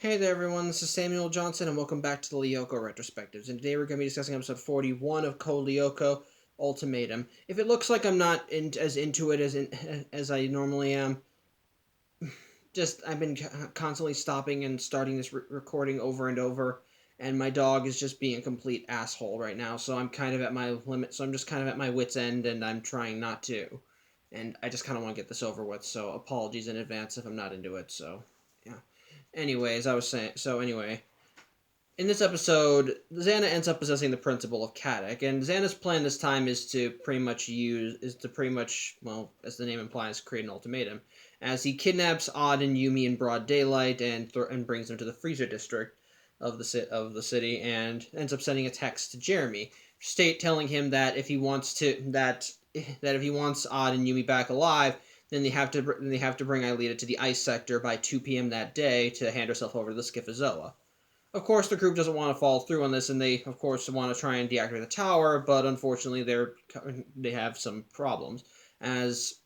Hey there everyone, this is Samuel Johnson and welcome back to the Lyoko Retrospectives. And today we're going to be discussing episode 41 of Code Lyoko Ultimatum. If it looks like I'm not as into it as I normally am, I've been constantly stopping and starting this recording over and over, and my dog is just being a complete asshole right now, so I'm kind of at my limit, so I'm just kind of at my wit's end and I'm trying not to. And I just kind of want to get this over with, so apologies in advance if I'm not into it, so yeah. Anyways, I was saying, so anyway, in this episode, Xana ends up possessing the principle of Kadak, and Xana's plan this time well, as the name implies, create an ultimatum, as he kidnaps Odd and Yumi in broad daylight and brings them to the freezer district of the city, and ends up sending a text to Jeremy, telling him that if he wants Odd and Yumi back alive, then they have to bring Aelita to the ice sector by 2 p.m. that day to hand herself over to the Schifozoa. Of course, the group doesn't want to follow through on this, and they, of course, want to try and deactivate the tower, but unfortunately, they have some problems. As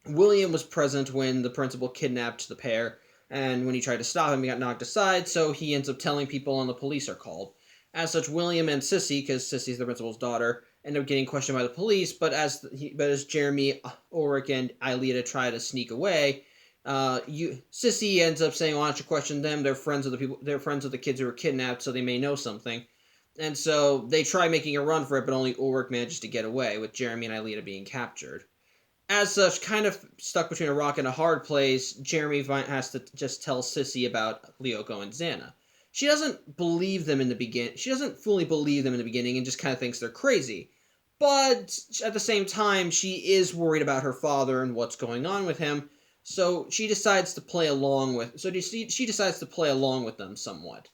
William was present when the principal kidnapped the pair, and when he tried to stop him, he got knocked aside, so he ends up telling people and the police are called. As such, William and Sissy, because Sissy's the principal's daughter, end up getting questioned by the police, but as Jeremy, Ulrich, and Aelita try to sneak away, Sissy ends up saying, "Why don't you question them? They're friends of the people. They're friends of the kids who were kidnapped, so they may know something." And so they try making a run for it, but only Ulrich manages to get away, with Jeremy and Aelita being captured. As such, kind of stuck between a rock and a hard place, Jeremy has to just tell Sissy about Lyoko and Xana. She doesn't believe them in the beginning. She doesn't fully believe them in the beginning, and just kind of thinks they're crazy. But at the same time, she is worried about her father and what's going on with him. So she decides to play along with. So she decides to play along with them somewhat.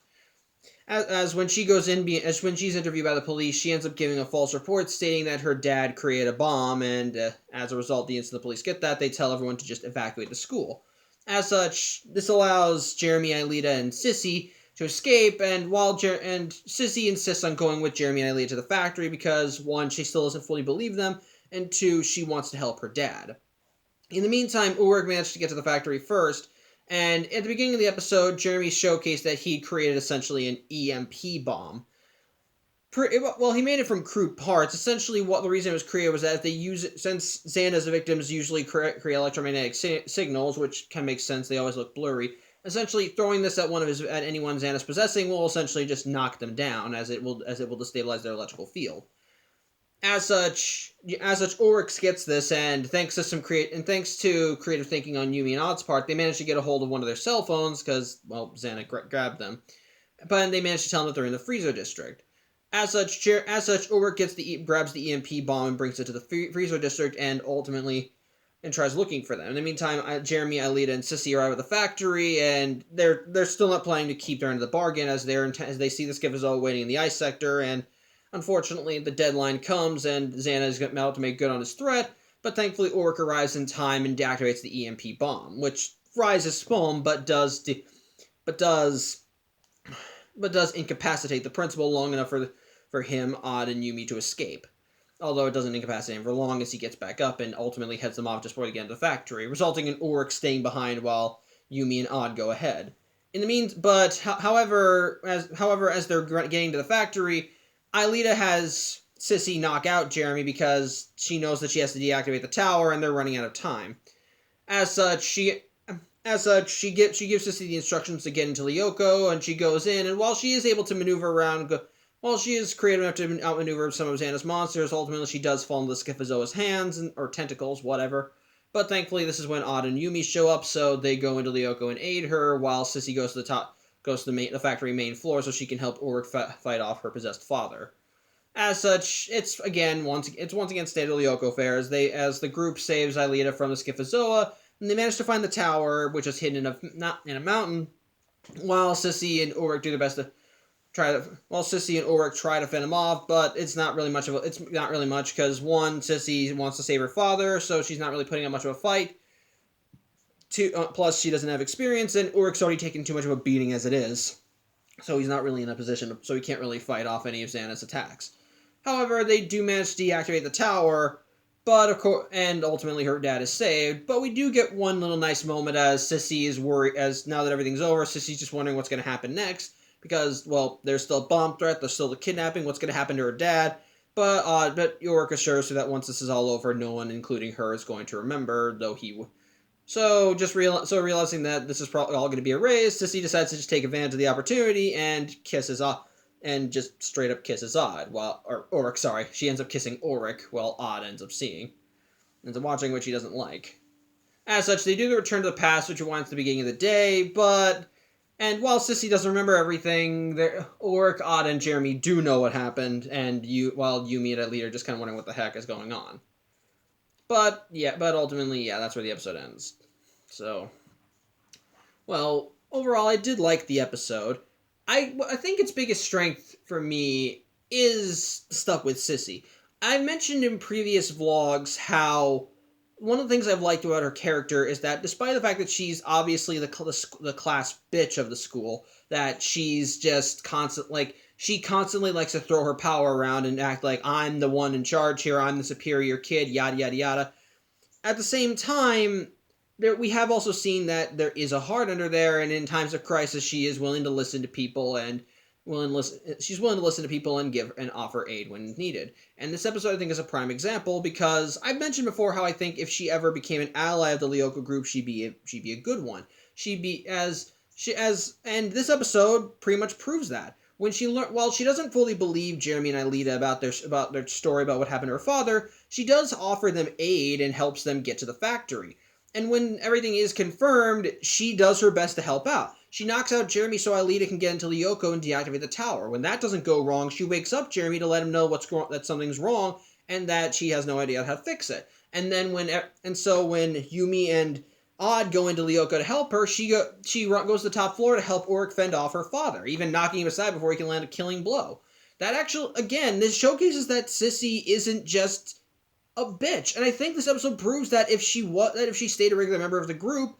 As when when she's interviewed by the police, she ends up giving a false report stating that her dad created a bomb, and as a result, the instant the police get that, they tell everyone to just evacuate the school. As such, this allows Jeremy, Aelita, and Sissy to escape, and Sissy insists on going with Jeremy and Aelita to the factory because, one, she still doesn't fully believe them, and two, she wants to help her dad. In the meantime, Ulrich managed to get to the factory first, and at the beginning of the episode, Jeremy showcased that he created essentially an EMP bomb. Well, he made it from crude parts. Essentially, what the reason it was created was that if they use it, since Xana's victims usually create electromagnetic signals, which can make sense, they always look blurry. Essentially, throwing this at anyone Xana's possessing will essentially just knock them down, as it will destabilize their electrical field. As such, Ulrich gets this, and thanks to creative thinking on Yumi and Odd's part, they managed to get a hold of one of their cell phones because, well, Xana grabbed them. But they managed to tell them that they're in the freezer district. As such, Ulrich grabs the EMP bomb and brings it to the freezer district, and ultimately tries looking for them. In the meantime, Jeremy, Aelita, and Sissy arrive at the factory, and they're still not planning to keep their end of the bargain as they see the Schifozoa waiting in the ice sector, and unfortunately, the deadline comes, and Xana is about to make good on his threat, but thankfully Ulrich arrives in time and deactivates the EMP bomb, which fries his foam, but does incapacitate the principal long enough for him, Odd, and Yumi to escape. Although it doesn't incapacitate him for long, as he gets back up and ultimately heads them off just before they get into the factory, resulting in Ulrich staying behind while Yumi and Odd go ahead. However, as they're getting to the factory, Aelita has Sissy knock out Jeremy because she knows that she has to deactivate the tower, and they're running out of time. As such, she gives Sissy the instructions to get into Lyoko, and she goes in, and while she is able to maneuver around, while she is creative enough to outmaneuver some of Xana's monsters, ultimately she does fall into the Schifozoa's hands, or tentacles, whatever. But thankfully, this is when Odd and Yumi show up, so they go into Lyoko and aid her, while Sissy goes to the factory main floor so she can help Ulrich fight off her possessed father. As such, it's once again state of Lyoko affairs. As the group saves Aelita from the Schifozoa, and they manage to find the tower, which is hidden in a mountain, while Sissy and Ulrich try to fend him off, but it's not really much because one, Sissy wants to save her father, so she's not really putting up much of a fight. Plus, she doesn't have experience, and Ulrich's already taken too much of a beating as it is, so he's not really in a position, so he can't really fight off any of Xana's attacks. However, they do manage to deactivate the tower, But of course, and ultimately her dad is saved. But we do get one little nice moment as Sissy is worried, as now that everything's over, Sissy's just wondering what's going to happen next. Because, well, there's still a bomb threat, there's still the kidnapping, what's going to happen to her dad. But Yorick assures her that once this is all over, no one, including her, is going to remember, though he. So realizing that this is probably all going to be erased, Sissy decides to just take advantage of the opportunity and kisses Odd, and just straight up kisses Odd. She ends up kissing Ulrich, while Odd ends up watching, which he doesn't like. As such, they do the return to the past, which rewinds to the beginning of the day, and while Sissy doesn't remember everything, Ulrich, Odd, and Jeremy do know what happened, while Yumi and Alita are just kind of wondering what the heck is going on. But ultimately, that's where the episode ends. So, well, overall, I did like the episode. I think its biggest strength for me is stuff with Sissy. I mentioned in previous vlogs how one of the things I've liked about her character is that despite the fact that she's obviously the class bitch of the school, that she's just she constantly likes to throw her power around and act like I'm the one in charge here, I'm the superior kid, yada yada yada. At the same time, we have also seen that there is a heart under there, and in times of crisis, she is willing to listen to people she's willing to listen to people and give and offer aid when needed. And this episode, I think, is a prime example because I've mentioned before how I think if she ever became an ally of the Lyoko group, she'd be a good one. And this episode pretty much proves that. While she doesn't fully believe Jeremy and Aelita about their story about what happened to her father, she does offer them aid and helps them get to the factory. And when everything is confirmed, she does her best to help out. She knocks out Jeremy so Aelita can get into Lyoko and deactivate the tower. When that doesn't go wrong, she wakes up Jeremy to let him know that something's wrong and that she has no idea how to fix it. So when Yumi and Odd go into Lyoko to help her, she goes to the top floor to help Ulrich fend off her father, even knocking him aside before he can land a killing blow. This showcases that Sissy isn't just a bitch, and I think this episode proves that if she stayed a regular member of the group,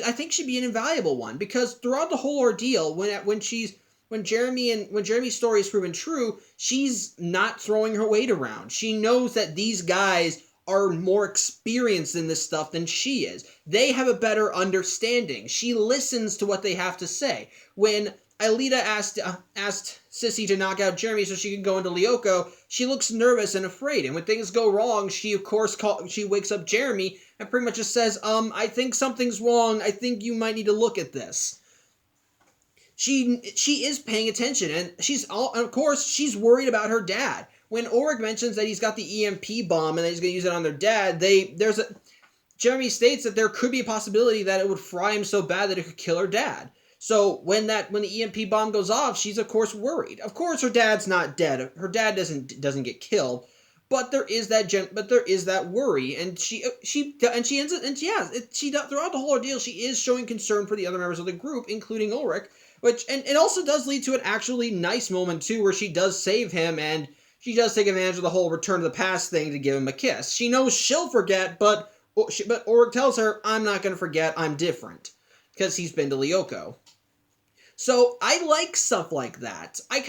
I think she'd be an invaluable one, because throughout the whole ordeal, when Jeremy's story is proven true, she's not throwing her weight around. She knows that these guys are more experienced in this stuff than she is. They have a better understanding. She listens to what they have to say. When Aelita asked Sissy to knock out Jeremy so she can go into Lyoko, she looks nervous and afraid. And when things go wrong, she of course she wakes up Jeremy and pretty much just says, I think something's wrong. I think you might need to look at this. She is paying attention, and of course she's worried about her dad. When Ulrich mentions that he's got the EMP bomb and that he's going to use it on their dad, Jeremy states that there could be a possibility that it would fry him so bad that it could kill her dad. So when the EMP bomb goes off, she's of course worried. Of course, her dad's not dead. Her dad doesn't get killed, but there is that worry, and she throughout the whole ordeal, she is showing concern for the other members of the group, including Ulrich. And it also does lead to an actually nice moment too, where she does save him, and she does take advantage of the whole return to the past thing to give him a kiss. She knows she'll forget, but Ulrich tells her, "I'm not going to forget. I'm different," because he's been to Lyoko. So I like stuff like that. I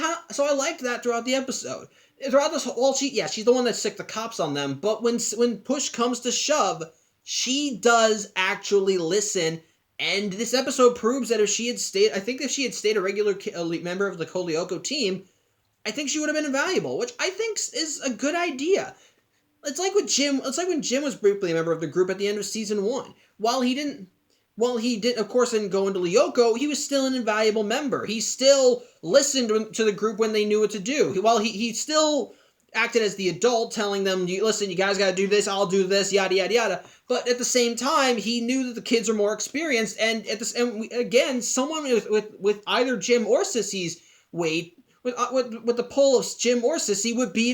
liked that throughout the episode. Throughout this whole, she's the one that sicked the cops on them, but when push comes to shove, she does actually listen, and this episode proves that if she had stayed a regular member of the Lyoko team, I think she would have been invaluable, which I think is a good idea. It's like when Jim was briefly a member of the group at the end of season 1. While he didn't, of course, didn't go into Lyoko, he was still an invaluable member. He still listened to the group when they knew what to do. While he still acted as the adult, telling them, listen, you guys got to do this, I'll do this, yada, yada, yada. But at the same time, he knew that the kids are more experienced, and again, someone with either Jim or Sissy's weight, with the pull of Jim or Sissy, would be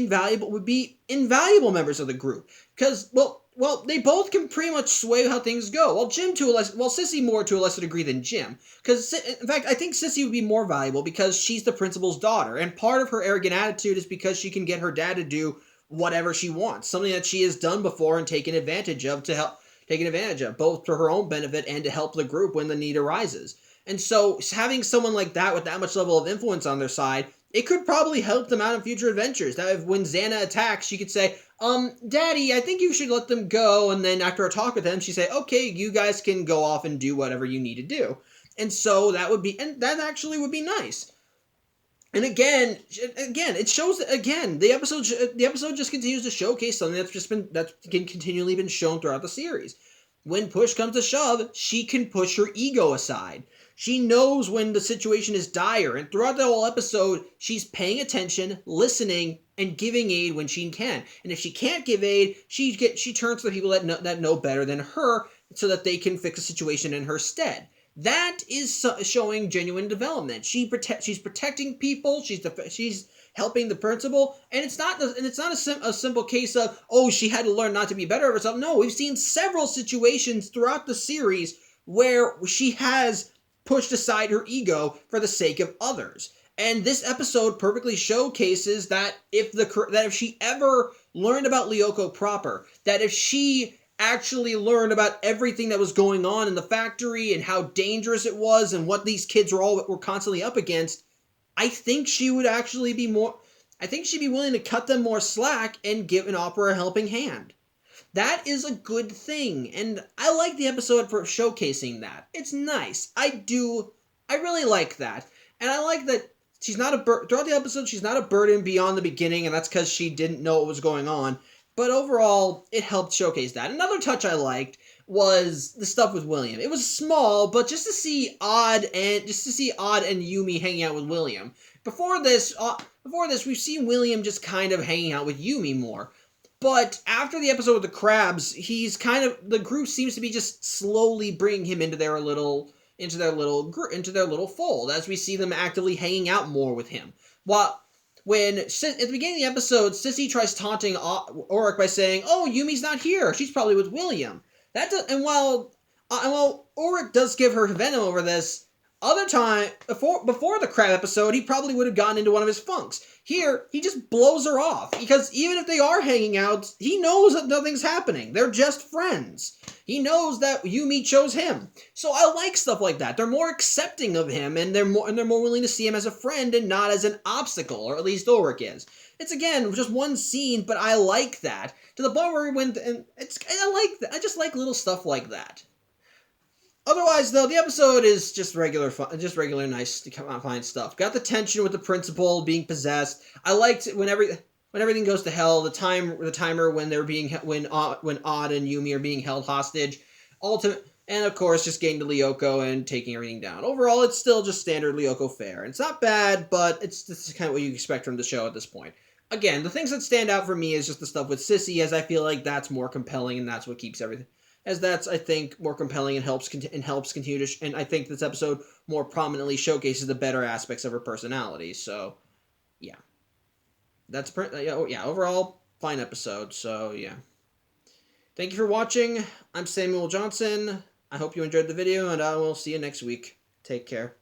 invaluable members of the group. Because, well, they both can pretty much sway how things go. Sissy more to a lesser degree than Jim. Because, in fact, I think Sissy would be more valuable because she's the principal's daughter. And part of her arrogant attitude is because she can get her dad to do whatever she wants. Something that she has done before and taken advantage of, both to her own benefit and to help the group when the need arises. And so, having someone like that with that much level of influence on their side, it could probably help them out in future adventures. That when Xana attacks, she could say, Daddy, I think you should let them go. And then after a talk with them, she say, okay, you guys can go off and do whatever you need to do. And so that actually would be nice. And again, it shows that again the episode just continues to showcase something that's continually been shown throughout the series. When push comes to shove, she can push her ego aside. She knows when the situation is dire, and throughout the whole episode, she's paying attention, listening, and giving aid when she can. And if she can't give aid, she turns to the people that know better than her, so that they can fix the situation in her stead. That is showing genuine development. She's protecting people. She's helping the principal, and it's not a simple case of, oh, she had to learn not to be better of herself. No, we've seen several situations throughout the series where she has pushed aside her ego for the sake of others. And this episode perfectly showcases that if she ever learned about Lyoko proper, that if she actually learned about everything that was going on in the factory and how dangerous it was and what these kids were constantly up against, I think she would actually be more. I think she'd be willing to cut them more slack and offer a helping hand. That is a good thing, and I like the episode for showcasing that. It's nice. I really like that, and I like that she's not throughout the episode. She's not a burden beyond the beginning, and that's because she didn't know what was going on. But overall, it helped showcase that. Another touch I liked was the stuff with William. It was small, but just to see Odd and Yumi hanging out with William. Before this, we've seen William just kind of hanging out with Yumi more. But after the episode with the crabs, the group seems to be just slowly bringing him into their little fold as we see them actively hanging out more with him. When at the beginning of the episode, Sissy tries taunting Auric by saying, "Oh, Yumi's not here. She's probably with William." While Auric does give her venom over this, other time before the crab episode, he probably would have gotten into one of his funks. Here, he just blows her off because even if they are hanging out, he knows that nothing's happening. They're just friends. He knows that Yumi chose him. So I like stuff like that. They're more accepting of him, and they're more willing to see him as a friend and not as an obstacle, or at least Ulrich is. It's again just one scene, but I like that to the point where I like that. I just like little stuff like that. Otherwise, though, the episode is just regular fun, just regular nice fine stuff. Got the tension with the principal being possessed. I liked when everything goes to hell. The timer when Odd and Yumi are being held hostage. And of course, just getting to Lyoko and taking everything down. Overall, it's still just standard Lyoko fare. It's not bad, but this is kind of what you expect from the show at this point. Again, the things that stand out for me is just the stuff with Sissy, as I feel like that's more compelling and that's what keeps everything. As that's, I think, more compelling and helps continue to... and I think this episode more prominently showcases the better aspects of her personality. So, yeah. Overall, fine episode. So, yeah. Thank you for watching. I'm Samuel Johnson. I hope you enjoyed the video, and I will see you next week. Take care.